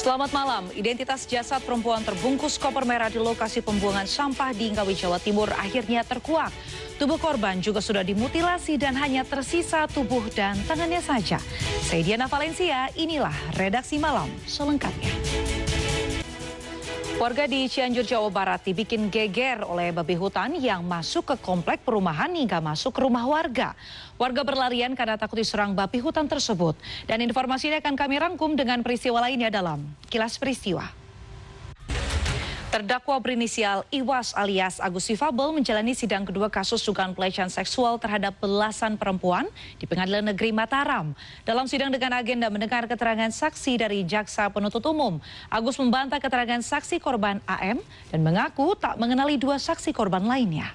Selamat malam. Identitas jasad perempuan terbungkus koper merah di lokasi pembuangan sampah di Ngawi, Jawa Timur akhirnya terkuak. Tubuh korban juga sudah dimutilasi dan hanya tersisa tubuh dan tangannya saja. Saya Diana Valencia, inilah Redaksi Malam selengkapnya. Warga di Cianjur, Jawa Barat dibikin geger oleh babi hutan yang masuk ke komplek perumahan hingga masuk ke rumah warga. Warga berlarian karena takut diserang babi hutan tersebut. Dan informasi ini akan kami rangkum dengan peristiwa lainnya dalam Kilas Peristiwa. Terdakwa berinisial Iwas alias Agus Sifabel menjalani sidang kedua kasus dugaan pelecehan seksual terhadap belasan perempuan di Pengadilan Negeri Mataram. Dalam sidang dengan agenda mendengar keterangan saksi dari Jaksa Penuntut Umum, Agus membantah keterangan saksi korban AM dan mengaku tak mengenali dua saksi korban lainnya.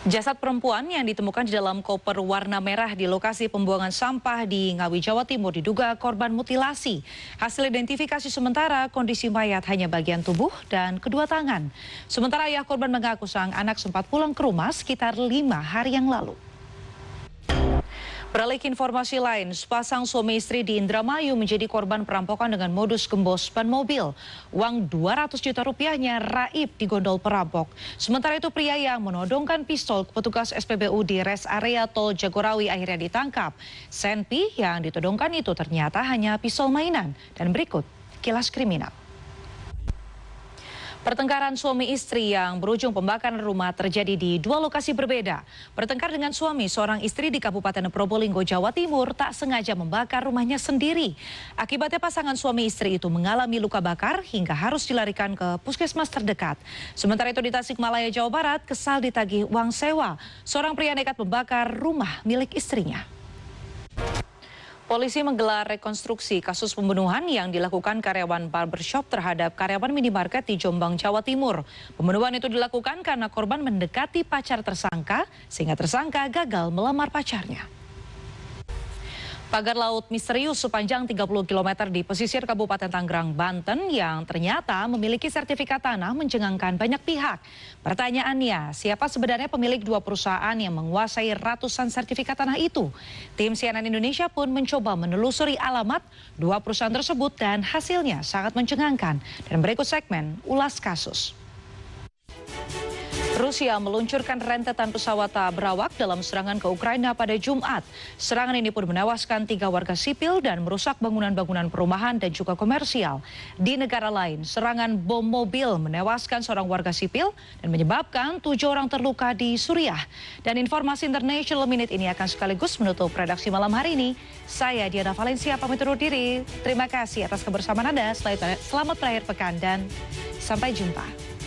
Jasad perempuan yang ditemukan di dalam koper warna merah di lokasi pembuangan sampah di Ngawi, Jawa Timur diduga korban mutilasi. Hasil identifikasi sementara kondisi mayat hanya bagian tubuh dan kedua tangan. Sementara ayah korban mengaku sang anak sempat pulang ke rumah sekitar 5 hari yang lalu. Beralih ke informasi lain, sepasang suami istri di Indramayu menjadi korban perampokan dengan modus gembos ban mobil. Uang 200 juta rupiahnya raib digondol perampok. Sementara itu pria yang menodongkan pistol ke petugas SPBU di res area Tol Jagorawi akhirnya ditangkap. Senpi yang ditodongkan itu ternyata hanya pistol mainan. Dan berikut kilas kriminal. Pertengkaran suami istri yang berujung pembakaran rumah terjadi di dua lokasi berbeda. Bertengkar dengan suami, seorang istri di Kabupaten Probolinggo, Jawa Timur tak sengaja membakar rumahnya sendiri. Akibatnya pasangan suami istri itu mengalami luka bakar hingga harus dilarikan ke puskesmas terdekat. Sementara itu di Tasikmalaya, Jawa Barat, kesal ditagih uang sewa. Seorang pria nekat membakar rumah milik istrinya. Polisi menggelar rekonstruksi kasus pembunuhan yang dilakukan karyawan barbershop terhadap karyawan minimarket di Jombang, Jawa Timur. Pembunuhan itu dilakukan karena korban mendekati pacar tersangka sehingga tersangka gagal melamar pacarnya. Pagar laut misterius sepanjang 30 km di pesisir Kabupaten Tangerang, Banten yang ternyata memiliki sertifikat tanah mencengangkan banyak pihak. Pertanyaannya, siapa sebenarnya pemilik dua perusahaan yang menguasai ratusan sertifikat tanah itu? Tim CNN Indonesia pun mencoba menelusuri alamat dua perusahaan tersebut dan hasilnya sangat mencengangkan. Dan berikut segmen ulas kasus. Rusia meluncurkan rentetan pesawat tak berawak dalam serangan ke Ukraina pada Jumat. Serangan ini pun menewaskan 3 warga sipil dan merusak bangunan-bangunan perumahan dan juga komersial. Di negara lain, serangan bom mobil menewaskan seorang warga sipil dan menyebabkan 7 orang terluka di Suriah. Dan informasi International Minute ini akan sekaligus menutup redaksi malam hari ini. Saya Diana Valencia pamit undur diri. Terima kasih atas kebersamaan Anda. Selamat berakhir pekan dan sampai jumpa.